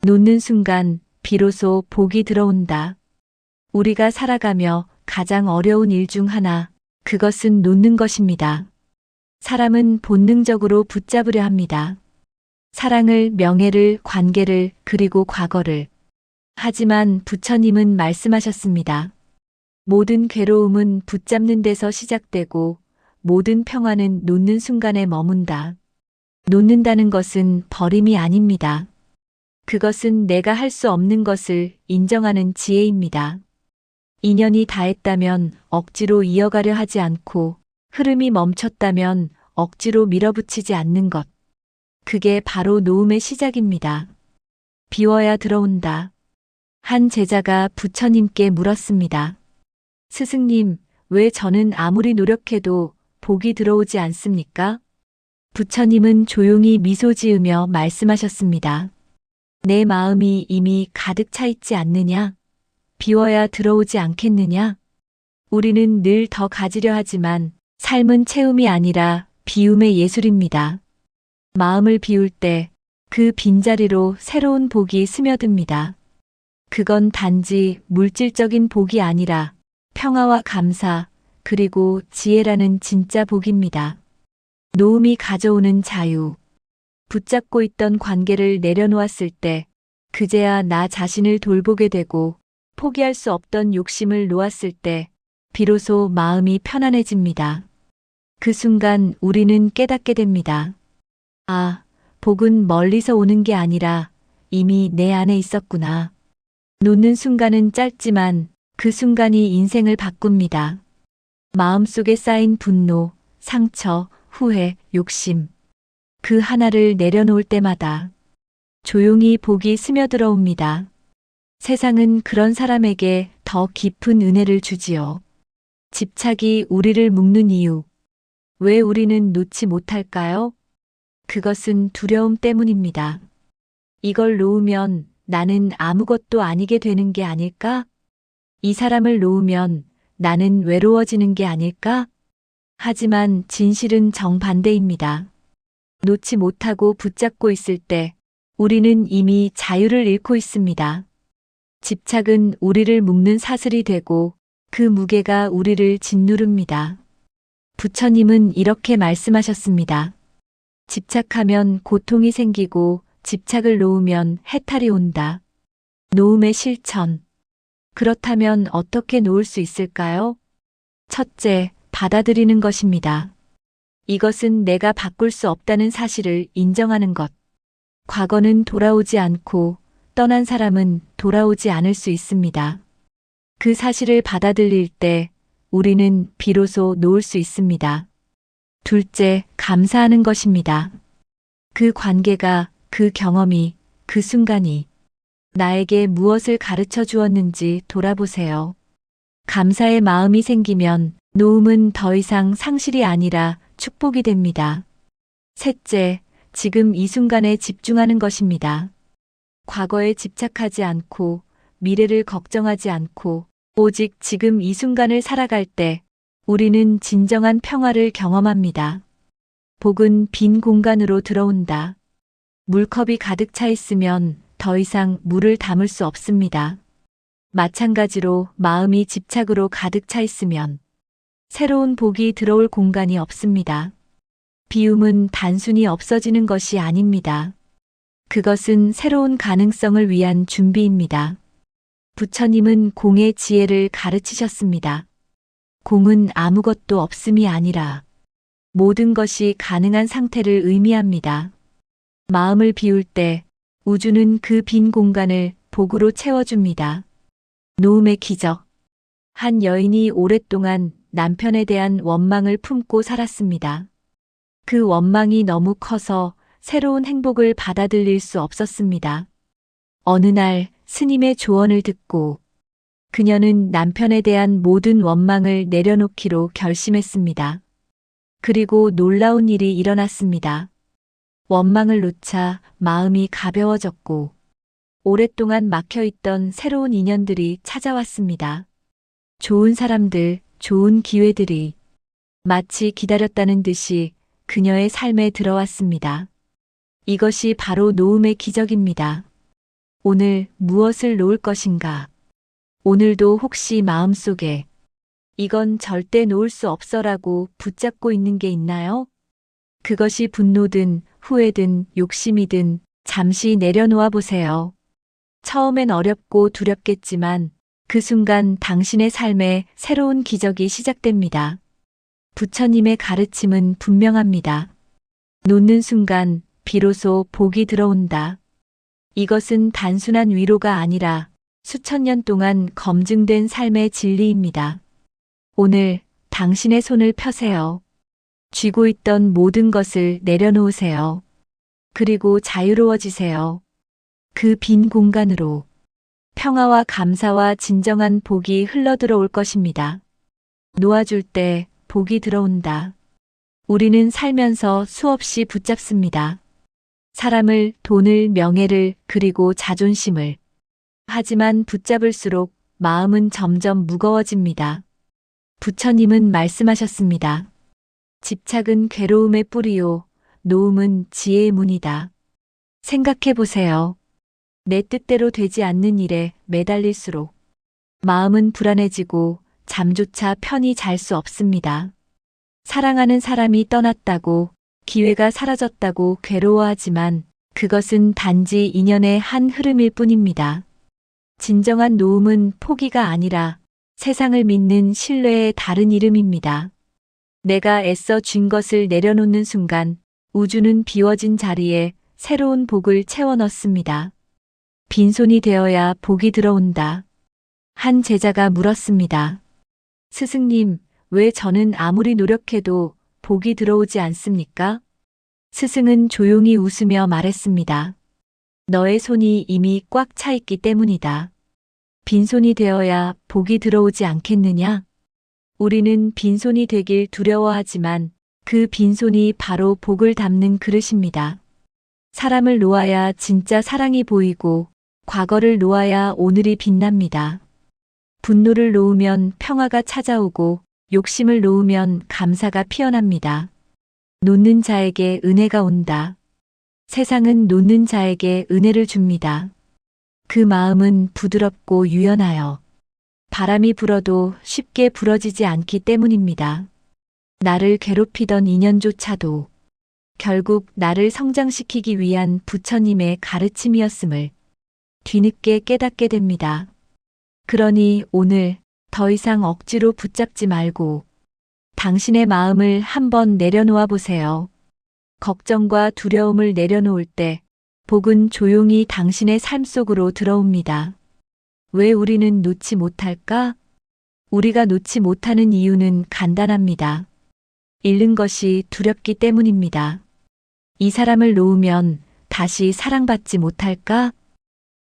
놓는 순간 비로소 복이 들어온다. 우리가 살아가며 가장 어려운 일 중 하나, 그것은 놓는 것입니다. 사람은 본능적으로 붙잡으려 합니다. 사랑을, 명예를, 관계를, 그리고 과거를. 하지만 부처님은 말씀하셨습니다. 모든 괴로움은 붙잡는 데서 시작되고 모든 평화는 놓는 순간에 머문다. 놓는다는 것은 버림이 아닙니다. 그것은 내가 할 수 없는 것을 인정하는 지혜입니다. 인연이 닿았다면 억지로 이어가려 하지 않고 흐름이 멈췄다면 억지로 밀어붙이지 않는 것. 그게 바로 놓음의 시작입니다. 비워야 들어온다. 한 제자가 부처님께 물었습니다. 스승님, 왜 저는 아무리 노력해도 복이 들어오지 않습니까? 부처님은 조용히 미소 지으며 말씀하셨습니다. 내 마음이 이미 가득 차 있지 않느냐? 비워야 들어오지 않겠느냐? 우리는 늘 더 가지려 하지만 삶은 채움이 아니라 비움의 예술입니다. 마음을 비울 때 그 빈자리로 새로운 복이 스며듭니다. 그건 단지 물질적인 복이 아니라 평화와 감사, 그리고 지혜라는 진짜 복입니다. 놓음이 가져오는 자유. 붙잡고 있던 관계를 내려놓았을 때 그제야 나 자신을 돌보게 되고 포기할 수 없던 욕심을 놓았을 때 비로소 마음이 편안해집니다. 그 순간 우리는 깨닫게 됩니다. 아, 복은 멀리서 오는 게 아니라 이미 내 안에 있었구나. 놓는 순간은 짧지만 그 순간이 인생을 바꿉니다. 마음속에 쌓인 분노, 상처, 후회, 욕심. 그 하나를 내려놓을 때마다 조용히 복이 스며들어옵니다. 세상은 그런 사람에게 더 깊은 은혜를 주지요. 집착이 우리를 묶는 이유. 왜 우리는 놓지 못할까요? 그것은 두려움 때문입니다. 이걸 놓으면 나는 아무것도 아니게 되는 게 아닐까? 이 사람을 놓으면 나는 외로워지는 게 아닐까? 하지만 진실은 정반대입니다. 놓지 못하고 붙잡고 있을 때 우리는 이미 자유를 잃고 있습니다. 집착은 우리를 묶는 사슬이 되고 그 무게가 우리를 짓누릅니다. 부처님은 이렇게 말씀하셨습니다. 집착하면 고통이 생기고 집착을 놓으면 해탈이 온다. 놓음의 실천. 그렇다면 어떻게 놓을 수 있을까요? 첫째, 받아들이는 것입니다. 이것은 내가 바꿀 수 없다는 사실을 인정하는 것. 과거는 돌아오지 않고 떠난 사람은 돌아오지 않을 수 있습니다. 그 사실을 받아들일 때 우리는 비로소 놓을 수 있습니다. 둘째, 감사하는 것입니다. 그 관계가, 그 경험이, 그 순간이 나에게 무엇을 가르쳐 주었는지 돌아보세요. 감사의 마음이 생기면 놓음은 더 이상 상실이 아니라 축복이 됩니다. 셋째, 지금 이 순간에 집중하는 것입니다. 과거에 집착하지 않고 미래를 걱정하지 않고 오직 지금 이 순간을 살아갈 때 우리는 진정한 평화를 경험합니다. 복은 빈 공간으로 들어온다. 물컵이 가득 차 있으면 더 이상 물을 담을 수 없습니다. 마찬가지로 마음이 집착으로 가득 차 있으면 새로운 복이 들어올 공간이 없습니다. 비움은 단순히 없어지는 것이 아닙니다. 그것은 새로운 가능성을 위한 준비입니다. 부처님은 공의 지혜를 가르치셨습니다. 공은 아무것도 없음이 아니라 모든 것이 가능한 상태를 의미합니다. 마음을 비울 때 우주는 그 빈 공간을 복으로 채워줍니다. 놓음의 기적. 한 여인이 오랫동안 남편에 대한 원망을 품고 살았습니다. 그 원망이 너무 커서 새로운 행복을 받아들일 수 없었습니다. 어느 날 스님의 조언을 듣고 그녀는 남편에 대한 모든 원망을 내려놓기로 결심했습니다. 그리고 놀라운 일이 일어났습니다. 원망을 놓자 마음이 가벼워졌고 오랫동안 막혀있던 새로운 인연들이 찾아왔습니다. 좋은 사람들, 좋은 기회들이 마치 기다렸다는 듯이 그녀의 삶에 들어왔습니다. 이것이 바로 놓음의 기적입니다. 오늘 무엇을 놓을 것인가? 오늘도 혹시 마음속에 이건 절대 놓을 수 없어라고 붙잡고 있는 게 있나요? 그것이 분노든 후회든 욕심이든 잠시 내려놓아 보세요. 처음엔 어렵고 두렵겠지만 그 순간 당신의 삶에 새로운 기적이 시작됩니다. 부처님의 가르침은 분명합니다. 놓는 순간 비로소 복이 들어온다. 이것은 단순한 위로가 아니라 수천 년 동안 검증된 삶의 진리입니다. 오늘 당신의 손을 펴세요. 쥐고 있던 모든 것을 내려놓으세요. 그리고 자유로워지세요. 그 빈 공간으로 평화와 감사와 진정한 복이 흘러들어올 것입니다. 놓아줄 때 복이 들어온다. 우리는 살면서 수없이 붙잡습니다. 사람을, 돈을, 명예를, 그리고 자존심을. 하지만 붙잡을수록 마음은 점점 무거워집니다. 부처님은 말씀하셨습니다. 집착은 괴로움의 뿌리요, 놓음은 지혜의 문이다. 생각해 보세요. 내 뜻대로 되지 않는 일에 매달릴수록 마음은 불안해지고 잠조차 편히 잘 수 없습니다. 사랑하는 사람이 떠났다고, 기회가 사라졌다고 괴로워하지만 그것은 단지 인연의 한 흐름일 뿐입니다. 진정한 놓음은 포기가 아니라 세상을 믿는 신뢰의 다른 이름입니다. 내가 애써 쥔 것을 내려놓는 순간 우주는 비워진 자리에 새로운 복을 채워 넣습니다. 빈손이 되어야 복이 들어온다. 한 제자가 물었습니다. 스승님, 왜 저는 아무리 노력해도 복이 들어오지 않습니까? 스승은 조용히 웃으며 말했습니다. 너의 손이 이미 꽉 차 있기 때문이다. 빈손이 되어야 복이 들어오지 않겠느냐? 우리는 빈손이 되길 두려워하지만 그 빈손이 바로 복을 담는 그릇입니다. 사람을 놓아야 진짜 사랑이 보이고 과거를 놓아야 오늘이 빛납니다. 분노를 놓으면 평화가 찾아오고 욕심을 놓으면 감사가 피어납니다. 놓는 자에게 은혜가 온다. 세상은 놓는 자에게 은혜를 줍니다. 그 마음은 부드럽고 유연하여 바람이 불어도 쉽게 부러지지 않기 때문입니다. 나를 괴롭히던 인연조차도 결국 나를 성장시키기 위한 부처님의 가르침이었음을 뒤늦게 깨닫게 됩니다. 그러니 오늘 더 이상 억지로 붙잡지 말고 당신의 마음을 한번 내려놓아 보세요. 걱정과 두려움을 내려놓을 때 복은 조용히 당신의 삶 속으로 들어옵니다. 왜 우리는 놓지 못할까? 우리가 놓지 못하는 이유는 간단합니다. 잃는 것이 두렵기 때문입니다. 이 사람을 놓으면 다시 사랑받지 못할까?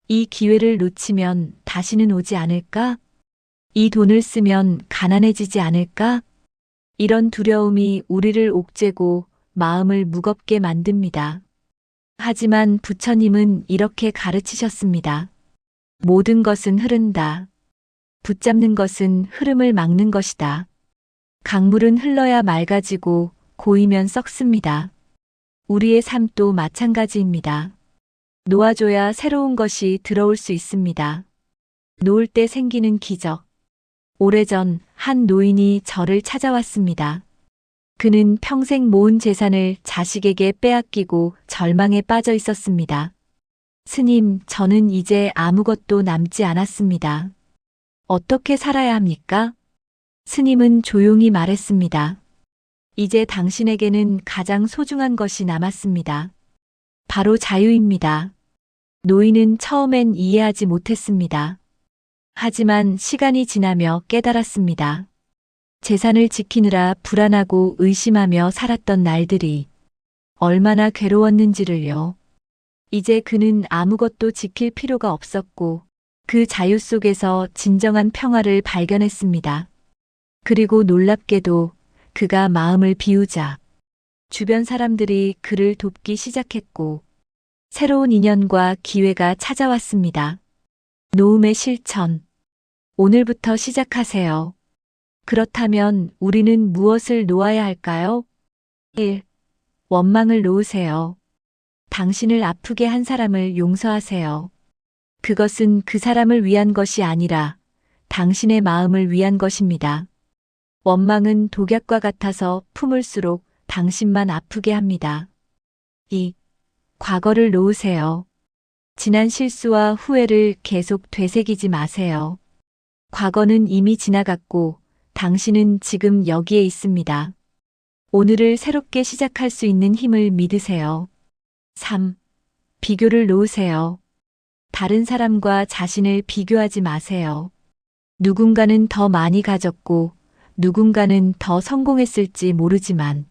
이 기회를 놓치면 다시는 오지 않을까? 이 돈을 쓰면 가난해지지 않을까? 이런 두려움이 우리를 옥죄고 마음을 무겁게 만듭니다. 하지만 부처님은 이렇게 가르치셨습니다. 모든 것은 흐른다. 붙잡는 것은 흐름을 막는 것이다. 강물은 흘러야 맑아지고 고이면 썩습니다. 우리의 삶도 마찬가지입니다. 놓아줘야 새로운 것이 들어올 수 있습니다. 놓을 때 생기는 기적. 오래전 한 노인이 저를 찾아왔습니다. 그는 평생 모은 재산을 자식에게 빼앗기고 절망에 빠져 있었습니다. 스님, 저는 이제 아무것도 남지 않았습니다. 어떻게 살아야 합니까? 스님은 조용히 말했습니다. 이제 당신에게는 가장 소중한 것이 남았습니다. 바로 자유입니다. 노인은 처음엔 이해하지 못했습니다. 하지만 시간이 지나며 깨달았습니다. 재산을 지키느라 불안하고 의심하며 살았던 날들이 얼마나 괴로웠는지를요. 이제 그는 아무것도 지킬 필요가 없었고 그 자유 속에서 진정한 평화를 발견했습니다. 그리고 놀랍게도 그가 마음을 비우자 주변 사람들이 그를 돕기 시작했고 새로운 인연과 기회가 찾아왔습니다. 놓음의 실천. 오늘부터 시작하세요. 그렇다면 우리는 무엇을 놓아야 할까요? 1. 원망을 놓으세요. 당신을 아프게 한 사람을 용서하세요. 그것은 그 사람을 위한 것이 아니라 당신의 마음을 위한 것입니다. 원망은 독약과 같아서 품을수록 당신만 아프게 합니다. 2. 과거를 놓으세요. 지난 실수와 후회를 계속 되새기지 마세요. 과거는 이미 지나갔고 당신은 지금 여기에 있습니다. 오늘을 새롭게 시작할 수 있는 힘을 믿으세요. 3. 비교를 놓으세요. 다른 사람과 자신을 비교하지 마세요. 누군가는 더 많이 가졌고 누군가는 더 성공했을지 모르지만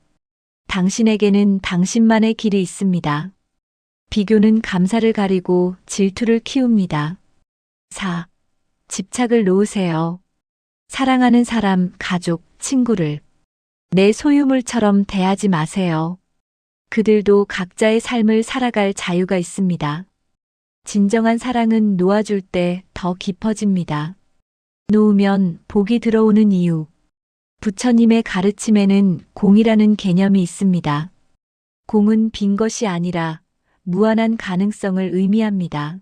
당신에게는 당신만의 길이 있습니다. 비교는 감사를 가리고 질투를 키웁니다. 4. 집착을 놓으세요. 사랑하는 사람, 가족, 친구를 내 소유물처럼 대하지 마세요. 그들도 각자의 삶을 살아갈 자유가 있습니다. 진정한 사랑은 놓아줄 때 더 깊어집니다. 놓으면 복이 들어오는 이유. 부처님의 가르침에는 공이라는 개념이 있습니다. 공은 빈 것이 아니라 무한한 가능성을 의미합니다.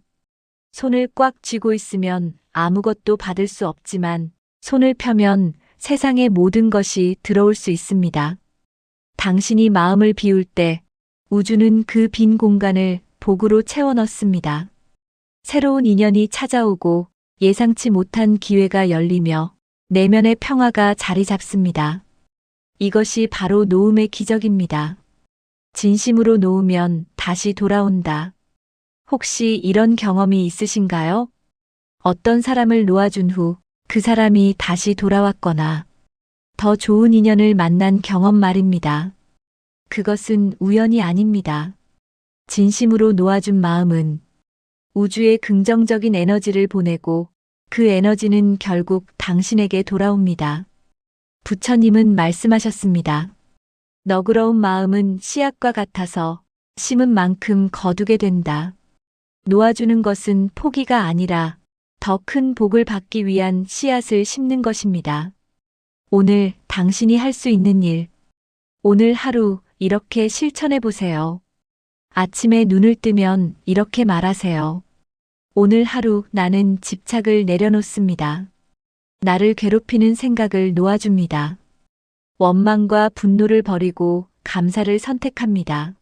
손을 꽉 쥐고 있으면 아무것도 받을 수 없지만 손을 펴면 세상의 모든 것이 들어올 수 있습니다. 당신이 마음을 비울 때 우주는 그 빈 공간을 복으로 채워 넣습니다. 새로운 인연이 찾아오고 예상치 못한 기회가 열리며 내면의 평화가 자리 잡습니다. 이것이 바로 놓음의 기적입니다. 진심으로 놓으면 다시 돌아온다. 혹시 이런 경험이 있으신가요? 어떤 사람을 놓아준 후 그 사람이 다시 돌아왔거나 더 좋은 인연을 만난 경험 말입니다. 그것은 우연이 아닙니다. 진심으로 놓아준 마음은 우주에 긍정적인 에너지를 보내고 그 에너지는 결국 당신에게 돌아옵니다. 부처님은 말씀하셨습니다. 너그러운 마음은 씨앗과 같아서 심은 만큼 거두게 된다. 놓아주는 것은 포기가 아니라 더 큰 복을 받기 위한 씨앗을 심는 것입니다. 오늘 당신이 할 수 있는 일. 오늘 하루 이렇게 실천해 보세요. 아침에 눈을 뜨면 이렇게 말하세요. 오늘 하루 나는 집착을 내려놓습니다. 나를 괴롭히는 생각을 놓아줍니다. 원망과 분노를 버리고 감사를 선택합니다.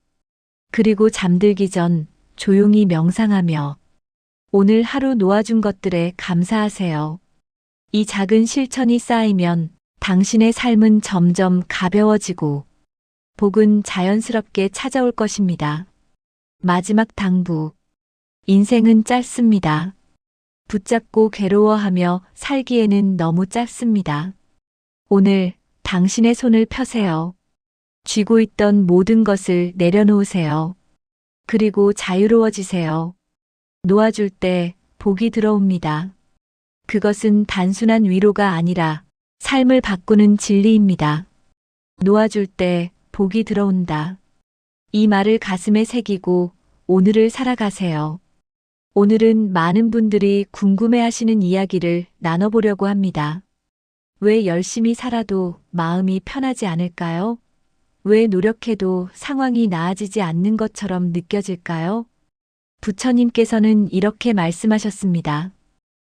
그리고 잠들기 전 조용히 명상하며 오늘 하루 놓아준 것들에 감사하세요. 이 작은 실천이 쌓이면 당신의 삶은 점점 가벼워지고 복은 자연스럽게 찾아올 것입니다. 마지막 당부. 인생은 짧습니다. 붙잡고 괴로워하며 살기에는 너무 짧습니다. 오늘 당신의 손을 펴세요. 쥐고 있던 모든 것을 내려놓으세요. 그리고 자유로워지세요. 놓아줄 때 복이 들어옵니다. 그것은 단순한 위로가 아니라 삶을 바꾸는 진리입니다. 놓아줄 때 복이 들어온다. 이 말을 가슴에 새기고 오늘을 살아가세요. 오늘은 많은 분들이 궁금해하시는 이야기를 나눠보려고 합니다. 왜 열심히 살아도 마음이 편하지 않을까요? 왜 노력해도 상황이 나아지지 않는 것처럼 느껴질까요? 부처님께서는 이렇게 말씀하셨습니다.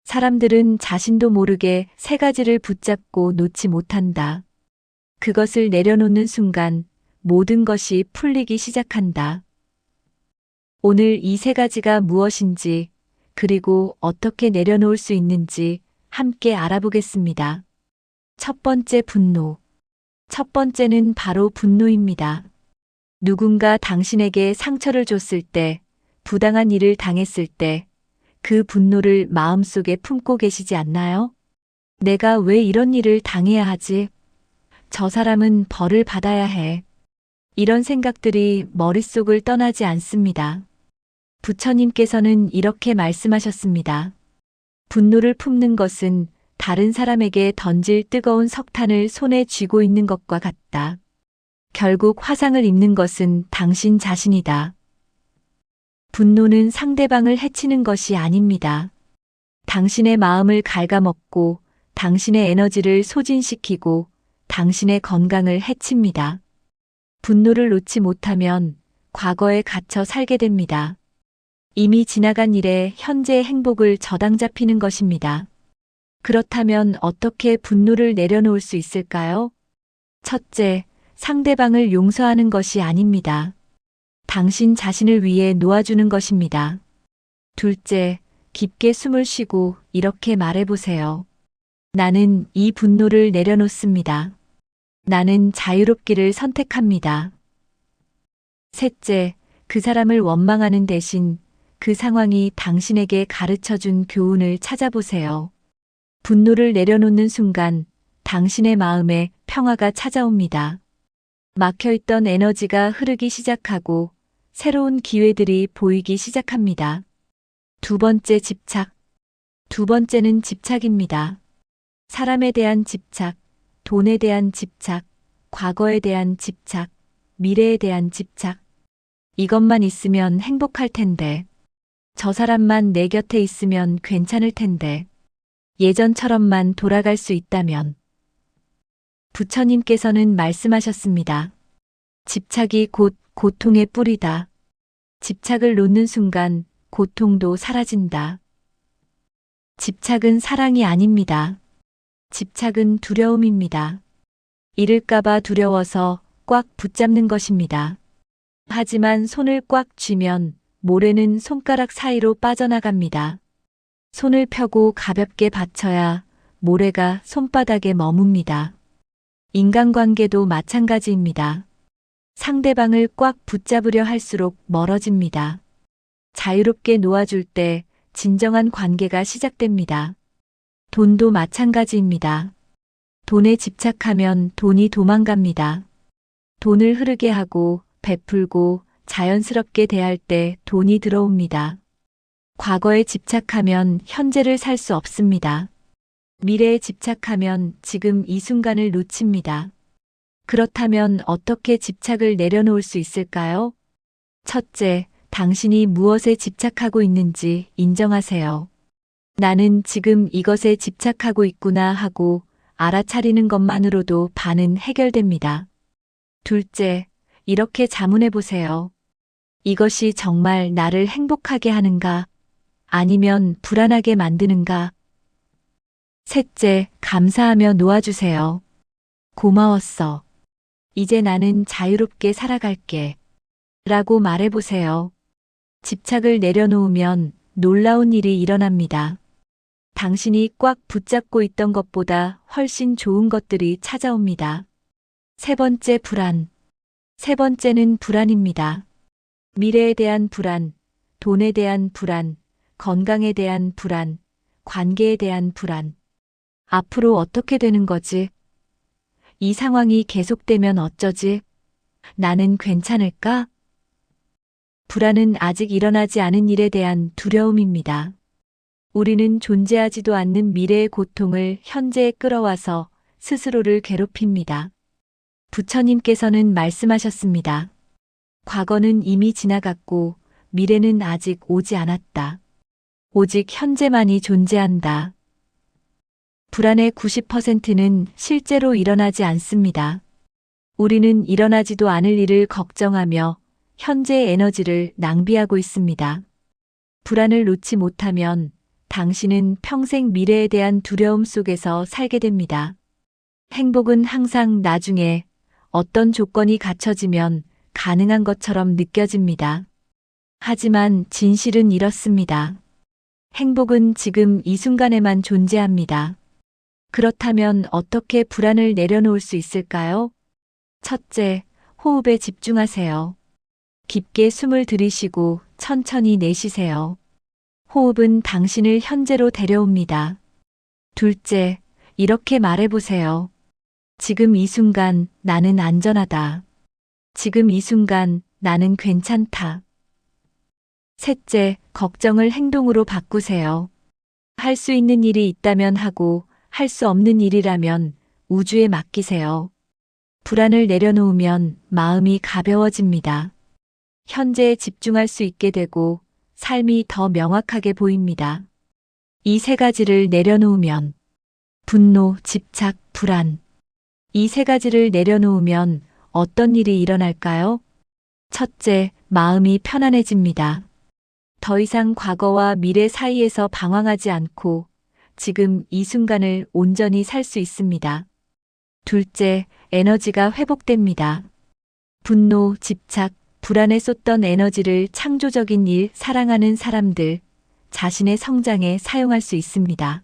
사람들은 자신도 모르게 세 가지를 붙잡고 놓지 못한다. 그것을 내려놓는 순간 모든 것이 풀리기 시작한다. 오늘 이 세 가지가 무엇인지 그리고 어떻게 내려놓을 수 있는지 함께 알아보겠습니다. 첫 번째, 분노. 첫 번째는 바로 분노입니다. 누군가 당신에게 상처를 줬을 때, 부당한 일을 당했을 때, 그 분노를 마음속에 품고 계시지 않나요? 내가 왜 이런 일을 당해야 하지? 저 사람은 벌을 받아야 해. 이런 생각들이 머릿속을 떠나지 않습니다. 부처님께서는 이렇게 말씀하셨습니다. 분노를 품는 것은 다른 사람에게 던질 뜨거운 석탄을 손에 쥐고 있는 것과 같다. 결국 화상을 입는 것은 당신 자신이다. 분노는 상대방을 해치는 것이 아닙니다. 당신의 마음을 갉아먹고 당신의 에너지를 소진시키고 당신의 건강을 해칩니다. 분노를 놓지 못하면 과거에 갇혀 살게 됩니다. 이미 지나간 일에 현재의 행복을 저당 잡히는 것입니다. 그렇다면 어떻게 분노를 내려놓을 수 있을까요? 첫째, 상대방을 용서하는 것이 아닙니다. 당신 자신을 위해 놓아주는 것입니다. 둘째, 깊게 숨을 쉬고 이렇게 말해보세요. 나는 이 분노를 내려놓습니다. 나는 자유롭기를 선택합니다. 셋째, 그 사람을 원망하는 대신 그 상황이 당신에게 가르쳐준 교훈을 찾아보세요. 분노를 내려놓는 순간 당신의 마음에 평화가 찾아옵니다. 막혀있던 에너지가 흐르기 시작하고 새로운 기회들이 보이기 시작합니다. 두 번째, 집착. 두 번째는 집착입니다. 사람에 대한 집착, 돈에 대한 집착, 과거에 대한 집착, 미래에 대한 집착. 이것만 있으면 행복할 텐데. 저 사람만 내 곁에 있으면 괜찮을 텐데. 예전처럼만 돌아갈 수 있다면. 부처님께서는 말씀하셨습니다. 집착이 곧 고통의 뿌리다. 집착을 놓는 순간 고통도 사라진다. 집착은 사랑이 아닙니다. 집착은 두려움입니다. 잃을까봐 두려워서 꽉 붙잡는 것입니다. 하지만 손을 꽉 쥐면 모래는 손가락 사이로 빠져나갑니다. 손을 펴고 가볍게 받쳐야 모래가 손바닥에 머뭅니다. 인간관계도 마찬가지입니다. 상대방을 꽉 붙잡으려 할수록 멀어집니다. 자유롭게 놓아줄 때 진정한 관계가 시작됩니다. 돈도 마찬가지입니다. 돈에 집착하면 돈이 도망갑니다. 돈을 흐르게 하고 베풀고 자연스럽게 대할 때 돈이 들어옵니다. 과거에 집착하면 현재를 살 수 없습니다. 미래에 집착하면 지금 이 순간을 놓칩니다. 그렇다면 어떻게 집착을 내려놓을 수 있을까요? 첫째, 당신이 무엇에 집착하고 있는지 인정하세요. 나는 지금 이것에 집착하고 있구나 하고 알아차리는 것만으로도 반은 해결됩니다. 둘째, 이렇게 자문해 보세요. 이것이 정말 나를 행복하게 하는가? 아니면 불안하게 만드는가? 셋째, 감사하며 놓아주세요. 고마웠어. 이제 나는 자유롭게 살아갈게. 라고 말해보세요. 집착을 내려놓으면 놀라운 일이 일어납니다. 당신이 꽉 붙잡고 있던 것보다 훨씬 좋은 것들이 찾아옵니다. 세 번째, 불안. 세 번째는 불안입니다. 미래에 대한 불안, 돈에 대한 불안, 건강에 대한 불안, 관계에 대한 불안. 앞으로 어떻게 되는 거지? 이 상황이 계속되면 어쩌지? 나는 괜찮을까? 불안은 아직 일어나지 않은 일에 대한 두려움입니다. 우리는 존재하지도 않는 미래의 고통을 현재에 끌어와서 스스로를 괴롭힙니다. 부처님께서는 말씀하셨습니다. 과거는 이미 지나갔고 미래는 아직 오지 않았다. 오직 현재만이 존재한다. 불안의 90%는 실제로 일어나지 않습니다. 우리는 일어나지도 않을 일을 걱정하며 현재의 에너지를 낭비하고 있습니다. 불안을 놓지 못하면 당신은 평생 미래에 대한 두려움 속에서 살게 됩니다. 행복은 항상 나중에 어떤 조건이 갖춰지면 가능한 것처럼 느껴집니다. 하지만 진실은 이렇습니다. 행복은 지금 이 순간에만 존재합니다. 그렇다면 어떻게 불안을 내려놓을 수 있을까요? 첫째, 호흡에 집중하세요. 깊게 숨을 들이쉬고 천천히 내쉬세요. 호흡은 당신을 현재로 데려옵니다. 둘째, 이렇게 말해보세요. 지금 이 순간 나는 안전하다. 지금 이 순간 나는 괜찮다. 셋째, 걱정을 행동으로 바꾸세요. 할 수 있는 일이 있다면 하고 할 수 없는 일이라면 우주에 맡기세요. 불안을 내려놓으면 마음이 가벼워집니다. 현재에 집중할 수 있게 되고 삶이 더 명확하게 보입니다. 이 세 가지를 내려놓으면 분노, 집착, 불안. 이 세 가지를 내려놓으면 어떤 일이 일어날까요? 첫째, 마음이 편안해집니다. 더 이상 과거와 미래 사이에서 방황하지 않고 지금 이 순간을 온전히 살 수 있습니다. 둘째, 에너지가 회복됩니다. 분노, 집착, 불안에 쏟던 에너지를 창조적인 일, 사랑하는 사람들, 자신의 성장에 사용할 수 있습니다.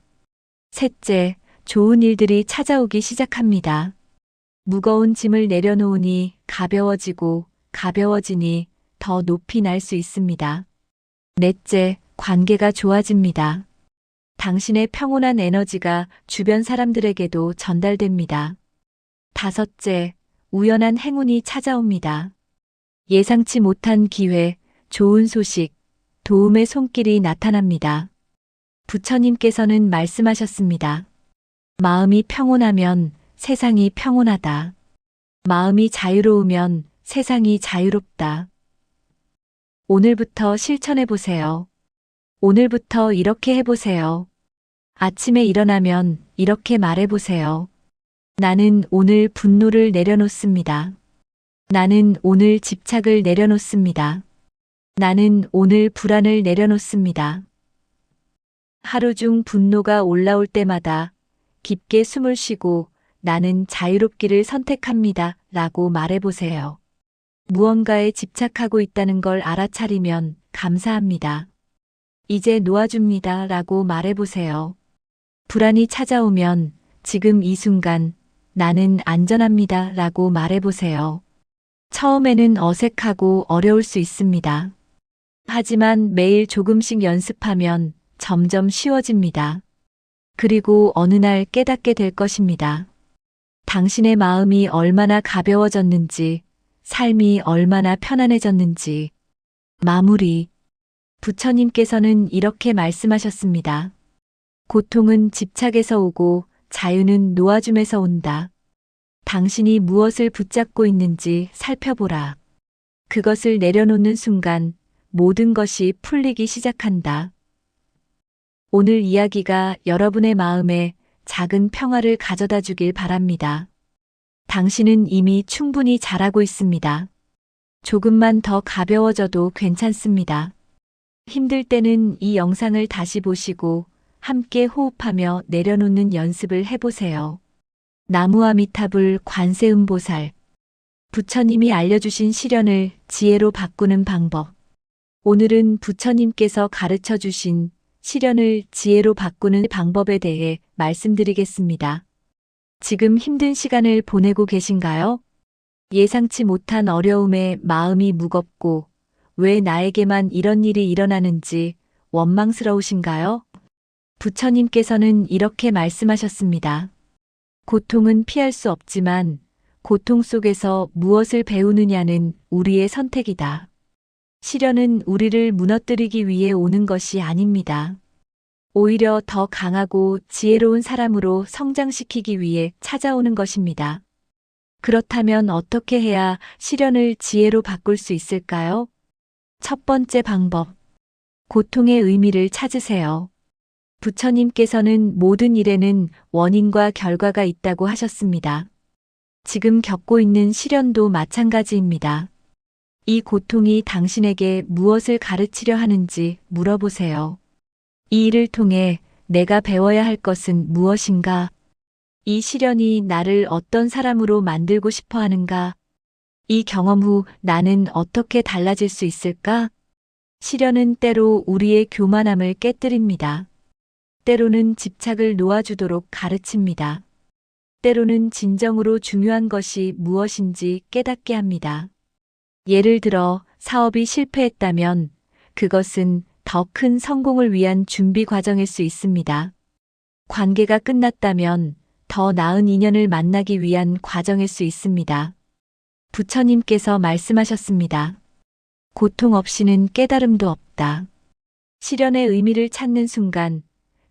셋째, 좋은 일들이 찾아오기 시작합니다. 무거운 짐을 내려놓으니 가벼워지고 가벼워지니 더 높이 날 수 있습니다. 넷째, 관계가 좋아집니다. 당신의 평온한 에너지가 주변 사람들에게도 전달됩니다. 다섯째, 우연한 행운이 찾아옵니다. 예상치 못한 기회, 좋은 소식, 도움의 손길이 나타납니다. 부처님께서는 말씀하셨습니다. 마음이 평온하면 세상이 평온하다. 마음이 자유로우면 세상이 자유롭다. 오늘부터 실천해 보세요. 오늘부터 이렇게 해보세요. 아침에 일어나면 이렇게 말해보세요. 나는 오늘 분노를 내려놓습니다. 나는 오늘 집착을 내려놓습니다. 나는 오늘 불안을 내려놓습니다. 하루 중 분노가 올라올 때마다 깊게 숨을 쉬고 나는 자유롭기를 선택합니다. 라고 말해보세요. 무언가에 집착하고 있다는 걸 알아차리면 감사합니다. 이제 놓아줍니다. 라고 말해보세요. 불안이 찾아오면 지금 이 순간 나는 안전합니다. 라고 말해보세요. 처음에는 어색하고 어려울 수 있습니다. 하지만 매일 조금씩 연습하면 점점 쉬워집니다. 그리고 어느 날 깨닫게 될 것입니다. 당신의 마음이 얼마나 가벼워졌는지, 삶이 얼마나 편안해졌는지. 마무리. 부처님께서는 이렇게 말씀하셨습니다. 고통은 집착에서 오고 자유는 놓아줌에서 온다. 당신이 무엇을 붙잡고 있는지 살펴보라. 그것을 내려놓는 순간 모든 것이 풀리기 시작한다. 오늘 이야기가 여러분의 마음에 작은 평화를 가져다 주길 바랍니다. 당신은 이미 충분히 잘하고 있습니다. 조금만 더 가벼워져도 괜찮습니다. 힘들 때는 이 영상을 다시 보시고 함께 호흡하며 내려놓는 연습을 해보세요. 나무아미타불 관세음보살. 부처님이 알려주신 시련을 지혜로 바꾸는 방법. 오늘은 부처님께서 가르쳐 주신 시련을 지혜로 바꾸는 방법에 대해 말씀드리겠습니다. 지금 힘든 시간을 보내고 계신가요? 예상치 못한 어려움에 마음이 무겁고 왜 나에게만 이런 일이 일어나는지 원망스러우신가요? 부처님께서는 이렇게 말씀하셨습니다. 고통은 피할 수 없지만 고통 속에서 무엇을 배우느냐는 우리의 선택이다. 시련은 우리를 무너뜨리기 위해 오는 것이 아닙니다. 오히려 더 강하고 지혜로운 사람으로 성장시키기 위해 찾아오는 것입니다. 그렇다면 어떻게 해야 시련을 지혜로 바꿀 수 있을까요? 첫 번째 방법. 고통의 의미를 찾으세요. 부처님께서는 모든 일에는 원인과 결과가 있다고 하셨습니다. 지금 겪고 있는 시련도 마찬가지입니다. 이 고통이 당신에게 무엇을 가르치려 하는지 물어보세요. 이 일을 통해 내가 배워야 할 것은 무엇인가? 이 시련이 나를 어떤 사람으로 만들고 싶어 하는가? 이 경험 후 나는 어떻게 달라질 수 있을까? 시련은 때로 우리의 교만함을 깨뜨립니다. 때로는 집착을 놓아주도록 가르칩니다. 때로는 진정으로 중요한 것이 무엇인지 깨닫게 합니다. 예를 들어 사업이 실패했다면 그것은 더 큰 성공을 위한 준비 과정일 수 있습니다. 관계가 끝났다면 더 나은 인연을 만나기 위한 과정일 수 있습니다. 부처님께서 말씀하셨습니다. 고통 없이는 깨달음도 없다. 시련의 의미를 찾는 순간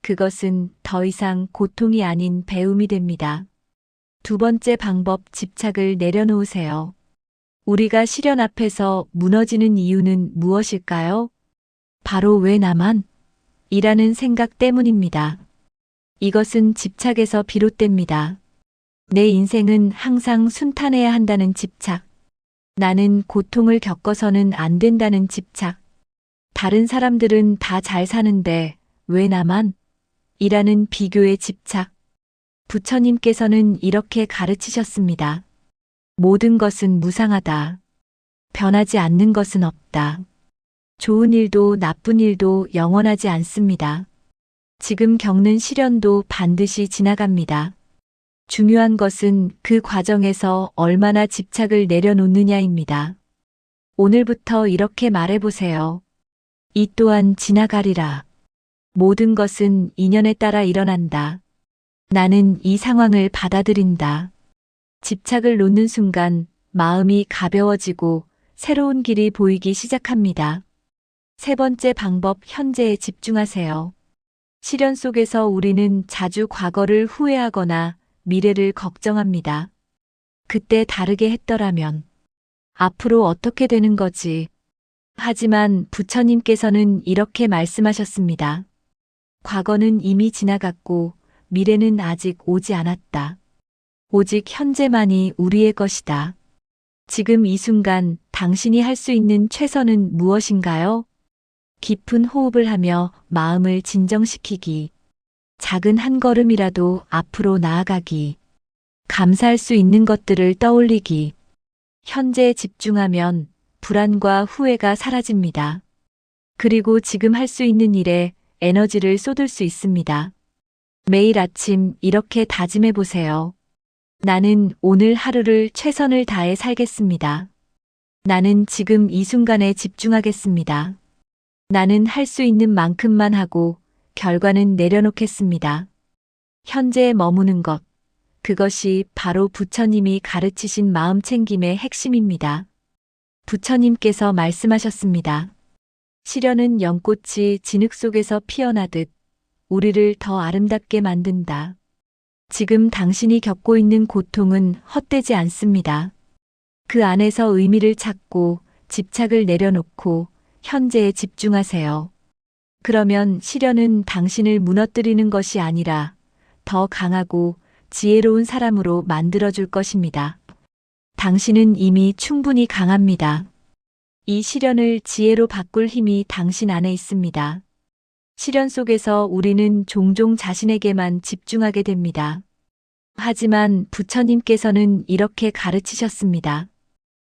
그것은 더 이상 고통이 아닌 배움이 됩니다. 두 번째 방법, 집착을 내려놓으세요. 우리가 시련 앞에서 무너지는 이유는 무엇일까요? 바로 왜 나만? 이라는 생각 때문입니다. 이것은 집착에서 비롯됩니다. 내 인생은 항상 순탄해야 한다는 집착. 나는 고통을 겪어서는 안 된다는 집착. 다른 사람들은 다 잘 사는데 왜 나만? 이라는 비교에 집착. 부처님께서는 이렇게 가르치셨습니다. 모든 것은 무상하다. 변하지 않는 것은 없다. 좋은 일도 나쁜 일도 영원하지 않습니다. 지금 겪는 시련도 반드시 지나갑니다. 중요한 것은 그 과정에서 얼마나 집착을 내려놓느냐입니다. 오늘부터 이렇게 말해보세요. 이 또한 지나가리라. 모든 것은 인연에 따라 일어난다. 나는 이 상황을 받아들인다. 집착을 놓는 순간 마음이 가벼워지고 새로운 길이 보이기 시작합니다. 세 번째 방법, 현재에 집중하세요. 시련 속에서 우리는 자주 과거를 후회하거나 미래를 걱정합니다. 그때 다르게 했더라면 앞으로 어떻게 되는 거지? 하지만 부처님께서는 이렇게 말씀하셨습니다. 과거는 이미 지나갔고 미래는 아직 오지 않았다. 오직 현재만이 우리의 것이다. 지금 이 순간 당신이 할 수 있는 최선은 무엇인가요? 깊은 호흡을 하며 마음을 진정시키기. 작은 한 걸음이라도 앞으로 나아가기. 감사할 수 있는 것들을 떠올리기. 현재에 집중하면 불안과 후회가 사라집니다. 그리고 지금 할 수 있는 일에 에너지를 쏟을 수 있습니다. 매일 아침 이렇게 다짐해 보세요. 나는 오늘 하루를 최선을 다해 살겠습니다. 나는 지금 이 순간에 집중하겠습니다. 나는 할 수 있는 만큼만 하고 결과는 내려놓겠습니다. 현재에 머무는 것, 그것이 바로 부처님이 가르치신 마음 챙김의 핵심입니다. 부처님께서 말씀하셨습니다. 시련은 연꽃이 진흙 속에서 피어나듯 우리를 더 아름답게 만든다. 지금 당신이 겪고 있는 고통은 헛되지 않습니다. 그 안에서 의미를 찾고 집착을 내려놓고 현재에 집중하세요. 그러면 시련은 당신을 무너뜨리는 것이 아니라 더 강하고 지혜로운 사람으로 만들어줄 것입니다. 당신은 이미 충분히 강합니다. 이 시련을 지혜로 바꿀 힘이 당신 안에 있습니다. 시련 속에서 우리는 종종 자신에게만 집중하게 됩니다. 하지만 부처님께서는 이렇게 가르치셨습니다.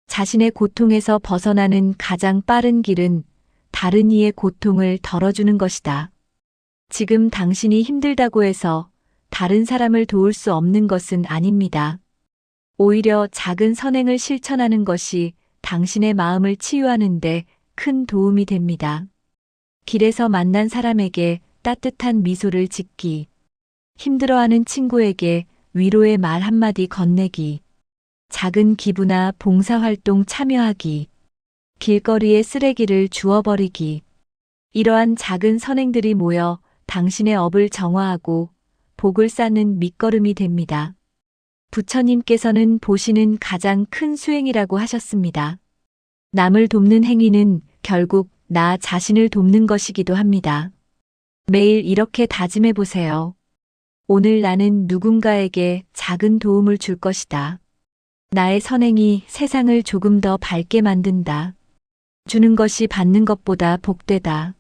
자신의 고통에서 벗어나는 가장 빠른 길은 다른 이의 고통을 덜어주는 것이다. 지금 당신이 힘들다고 해서 다른 사람을 도울 수 없는 것은 아닙니다. 오히려 작은 선행을 실천하는 것이 당신의 마음을 치유하는데 큰 도움이 됩니다. 길에서 만난 사람에게 따뜻한 미소를 짓기, 힘들어하는 친구에게 위로의 말 한마디 건네기, 작은 기부나 봉사활동 참여하기, 길거리에 쓰레기를 주워버리기. 이러한 작은 선행들이 모여 당신의 업을 정화하고 복을 쌓는 밑거름이 됩니다. 부처님께서는 보시는 가장 큰 수행이라고 하셨습니다. 남을 돕는 행위는 결국 나 자신을 돕는 것이기도 합니다. 매일 이렇게 다짐해 보세요. 오늘 나는 누군가에게 작은 도움을 줄 것이다. 나의 선행이 세상을 조금 더 밝게 만든다. 주는 것이 받는 것보다 복되다.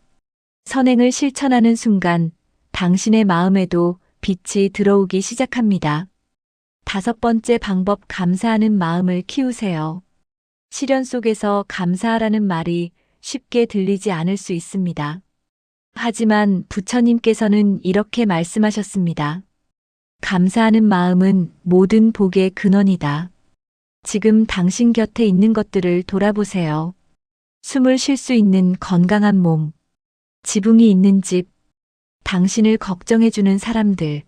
선행을 실천하는 순간 당신의 마음에도 빛이 들어오기 시작합니다. 다섯 번째 방법, 감사하는 마음을 키우세요. 시련 속에서 감사하라는 말이 쉽게 들리지 않을 수 있습니다. 하지만 부처님께서는 이렇게 말씀하셨습니다. 감사하는 마음은 모든 복의 근원이다. 지금 당신 곁에 있는 것들을 돌아보세요. 숨을 쉴 수 있는 건강한 몸, 지붕이 있는 집, 당신을 걱정해주는 사람들,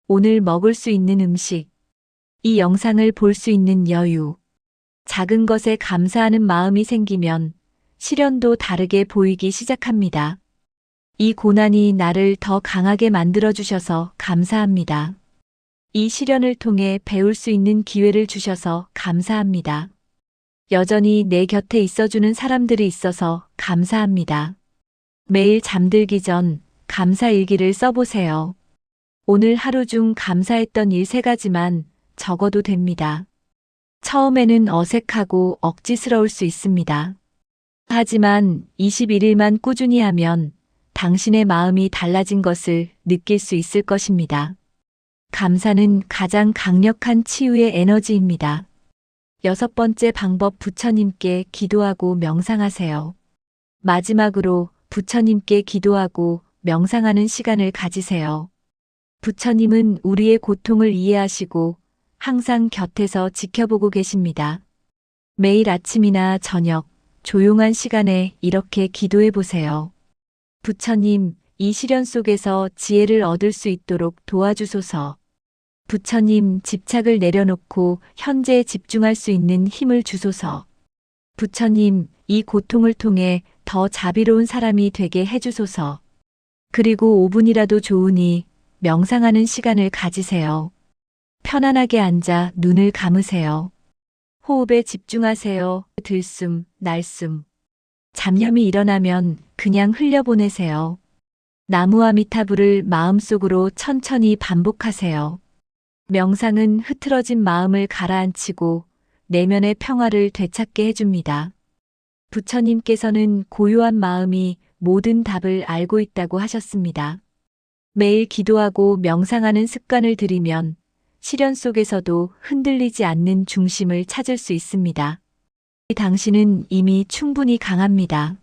오늘 먹을 수 있는 음식, 이 영상을 볼 수 있는 여유. 작은 것에 감사하는 마음이 생기면 시련도 다르게 보이기 시작합니다. 이 고난이 나를 더 강하게 만들어주셔서 감사합니다. 이 시련을 통해 배울 수 있는 기회를 주셔서 감사합니다. 여전히 내 곁에 있어주는 사람들이 있어서 감사합니다. 매일 잠들기 전 감사 일기를 써보세요. 오늘 하루 중 감사했던 일 3가지만 적어도 됩니다. 처음에는 어색하고 억지스러울 수 있습니다. 하지만 21일만 꾸준히 하면 당신의 마음이 달라진 것을 느낄 수 있을 것입니다. 감사는 가장 강력한 치유의 에너지입니다. 6번째 방법, 부처님께 기도하고 명상하세요. 마지막으로 부처님께 기도하고 명상하는 시간을 가지세요. 부처님은 우리의 고통을 이해하시고 항상 곁에서 지켜보고 계십니다. 매일 아침이나 저녁, 조용한 시간에 이렇게 기도해 보세요. 부처님, 이 시련 속에서 지혜를 얻을 수 있도록 도와주소서. 부처님, 집착을 내려놓고 현재에 집중할 수 있는 힘을 주소서. 부처님, 이 고통을 통해 더 자비로운 사람이 되게 해주소서. 그리고 5분이라도 좋으니 명상하는 시간을 가지세요. 편안하게 앉아 눈을 감으세요. 호흡에 집중하세요. 들숨, 날숨. 잡념이 일어나면 그냥 흘려보내세요. 나무아미타불을 마음속으로 천천히 반복하세요. 명상은 흐트러진 마음을 가라앉히고 내면의 평화를 되찾게 해줍니다. 부처님께서는 고요한 마음이 모든 답을 알고 있다고 하셨습니다. 매일 기도하고 명상하는 습관을 들이면 시련 속에서도 흔들리지 않는 중심을 찾을 수 있습니다. 당신은 이미 충분히 강합니다.